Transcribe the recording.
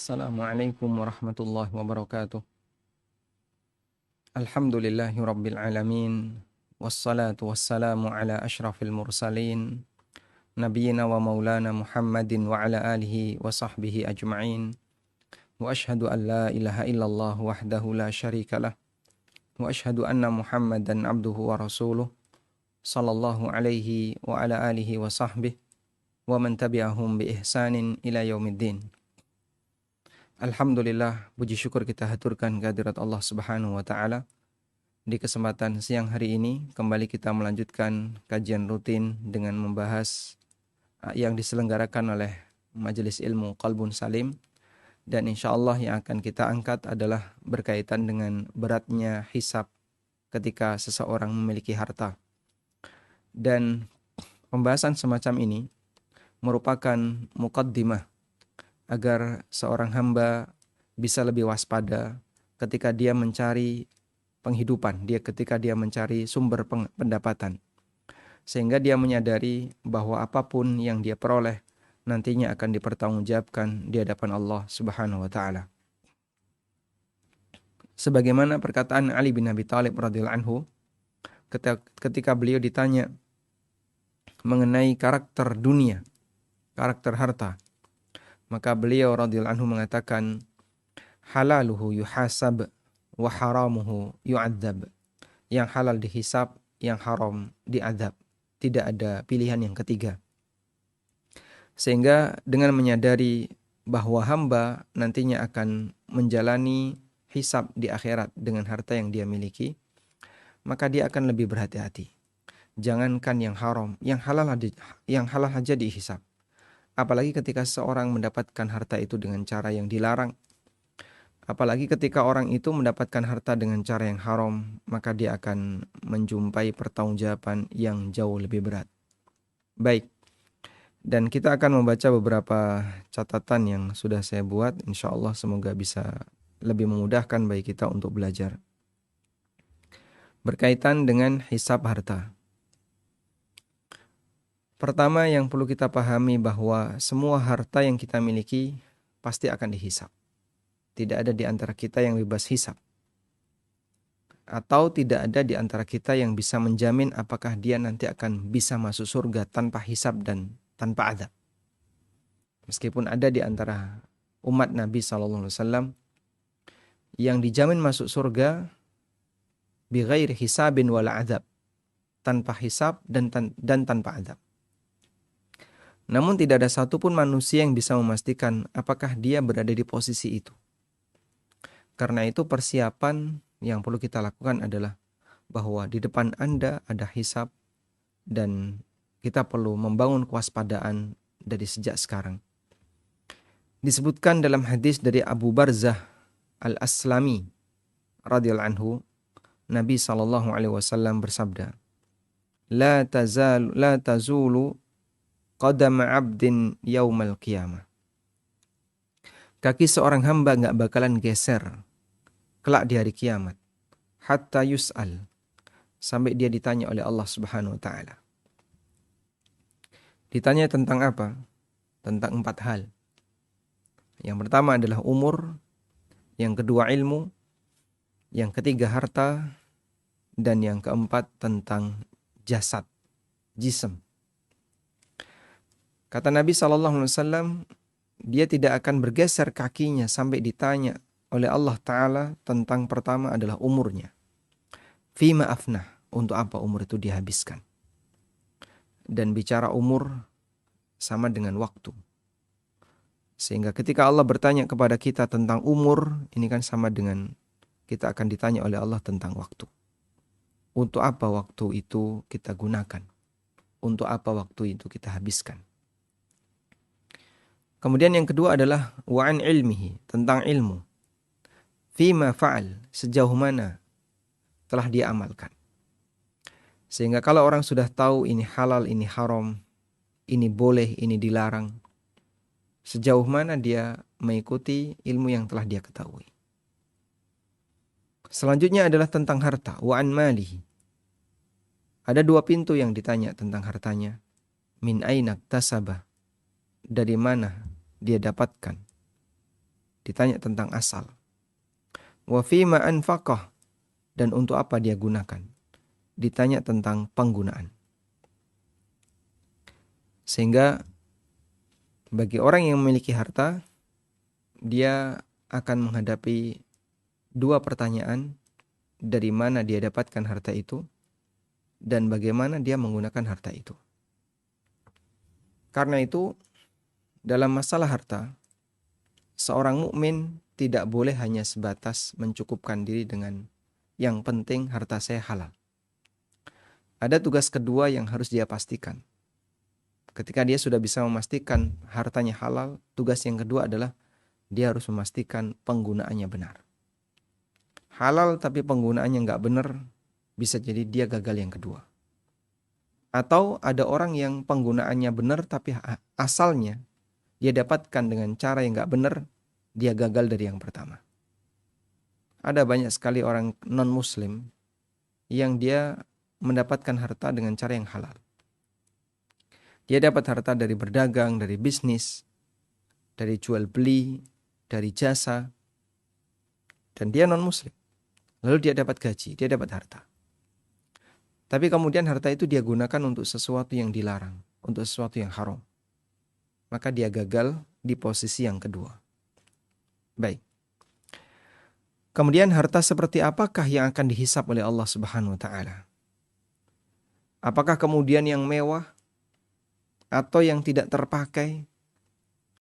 Assalamualaikum warahmatullahi wabarakatuh. Alhamdulillahi rabbil alamin. Wassalatu wassalamu ala ashrafil mursalin. Nabiyyina wa maulana Muhammadin wa ala alihi wa sahbihi ajma'in. Wa ashhadu an la ilaha illallah wahdahu la syarika lah. Wa ashhadu anna Muhammadan abduhu wa rasuluh. Sallallahu alaihi wa ala alihi wa sahbihi. Wa man tabi'ahum bi ihsanin ila yaumiddin. Alhamdulillah, puji syukur kita haturkan kehadirat Allah Subhanahu wa taala. Di kesempatan siang hari ini kembali kita melanjutkan kajian rutin dengan membahas yang diselenggarakan oleh Majelis Ilmu Qalbun Salim, dan insyaallah yang akan kita angkat adalah berkaitan dengan beratnya hisab ketika seseorang memiliki harta. Dan pembahasan semacam ini merupakan muqaddimah agar seorang hamba bisa lebih waspada ketika dia mencari penghidupan, ketika dia mencari sumber pendapatan. Sehingga dia menyadari bahwa apapun yang dia peroleh nantinya akan dipertanggungjawabkan di hadapan Allah Subhanahu wa taala. Sebagaimana perkataan Ali bin Abi Thalib radhiyallahu anhu ketika beliau ditanya mengenai karakter dunia, karakter harta, maka beliau radhiyallahu anhu mengatakan, halaluhu yuhasab wa haramuhu yu'adzab. Yang halal dihisab, yang haram diazab. Tidak ada pilihan yang ketiga. Sehingga dengan menyadari bahwa hamba nantinya akan menjalani hisab di akhirat dengan harta yang dia miliki, maka dia akan lebih berhati-hati. Jangankan yang haram, yang halal saja dihisab. Apalagi ketika seorang mendapatkan harta itu dengan cara yang dilarang. Apalagi ketika orang itu mendapatkan harta dengan cara yang haram, maka dia akan menjumpai pertanggungjawaban yang jauh lebih berat. Baik, dan kita akan membaca beberapa catatan yang sudah saya buat. Insya Allah semoga bisa lebih memudahkan bagi kita untuk belajar. Berkaitan dengan hisab harta. Pertama yang perlu kita pahami bahwa semua harta yang kita miliki pasti akan dihisab. Tidak ada di antara kita yang bebas hisab. Atau tidak ada di antara kita yang bisa menjamin apakah dia nanti akan bisa masuk surga tanpa hisab dan tanpa azab. Meskipun ada di antara umat Nabi SAW yang dijamin masuk surga bighairi hisabin wala azab, tanpa hisab dan tanpa azab. Namun tidak ada satupun manusia yang bisa memastikan apakah dia berada di posisi itu. Karena itu persiapan yang perlu kita lakukan adalah bahwa di depan Anda ada hisab dan kita perlu membangun kewaspadaan dari sejak sekarang. Disebutkan dalam hadis dari Abu Barzah Al-Aslami radhiyallahu anhu, Nabi SAW bersabda, La tazulu qadam abdin yaumal qiyamah. Kaki seorang hamba gak bakalan geser kelak di hari kiamat. Hatta yus'al, sampai dia ditanya oleh Allah Subhanahu wa ta'ala. Ditanya tentang apa? Tentang 4 hal. Yang pertama adalah umur, yang kedua ilmu, yang ketiga harta, dan yang keempat tentang jasad, jism. Kata Nabi SAW, dia tidak akan bergeser kakinya sampai ditanya oleh Allah Ta'ala tentang pertama adalah umurnya. Fima afnah, untuk apa umur itu dihabiskan. Dan bicara umur sama dengan waktu. Sehingga ketika Allah bertanya kepada kita tentang umur, ini kan sama dengan kita akan ditanya oleh Allah tentang waktu. Untuk apa waktu itu kita gunakan? Untuk apa waktu itu kita habiskan? Kemudian yang kedua adalah wa'an ilmihi, tentang ilmu. Fima fa'al, sejauh mana telah dia amalkan. Sehingga kalau orang sudah tahu ini halal, ini haram, ini boleh, ini dilarang, sejauh mana dia mengikuti ilmu yang telah dia ketahui. Selanjutnya adalah tentang harta, wa'an malihi. Ada 2 pintu yang ditanya tentang hartanya. Min ainak tasabah, dari mana dia dapatkan. ditanya tentang asal. Wa fima anfaqah, dan untuk apa dia gunakan, ditanya tentang penggunaan. Sehingga bagi orang yang memiliki harta, dia akan menghadapi dua pertanyaan, dari mana dia dapatkan harta itu dan bagaimana dia menggunakan harta itu. Karena itu, dalam masalah harta, seorang mukmin tidak boleh hanya sebatas mencukupkan diri dengan yang penting harta saya halal. Ada tugas kedua yang harus dia pastikan. Ketika dia sudah bisa memastikan hartanya halal, tugas yang kedua adalah dia harus memastikan penggunaannya benar. Halal tapi penggunaannya nggak benar, bisa jadi dia gagal yang kedua. Atau ada orang yang penggunaannya benar tapi asalnya dia dapatkan dengan cara yang nggak benar, dia gagal dari yang pertama. Ada banyak sekali orang non-muslim yang dia mendapatkan harta dengan cara yang halal. Dia dapat harta dari berdagang, dari bisnis, dari jual beli, dari jasa. Dan dia non-muslim. Lalu dia dapat gaji, dia dapat harta. Tapi kemudian harta itu dia gunakan untuk sesuatu yang dilarang, untuk sesuatu yang haram. Maka dia gagal di posisi yang kedua. Baik. Kemudian harta seperti apakah yang akan dihisap oleh Allah Subhanahu wa taala? Apakah kemudian yang mewah atau yang tidak terpakai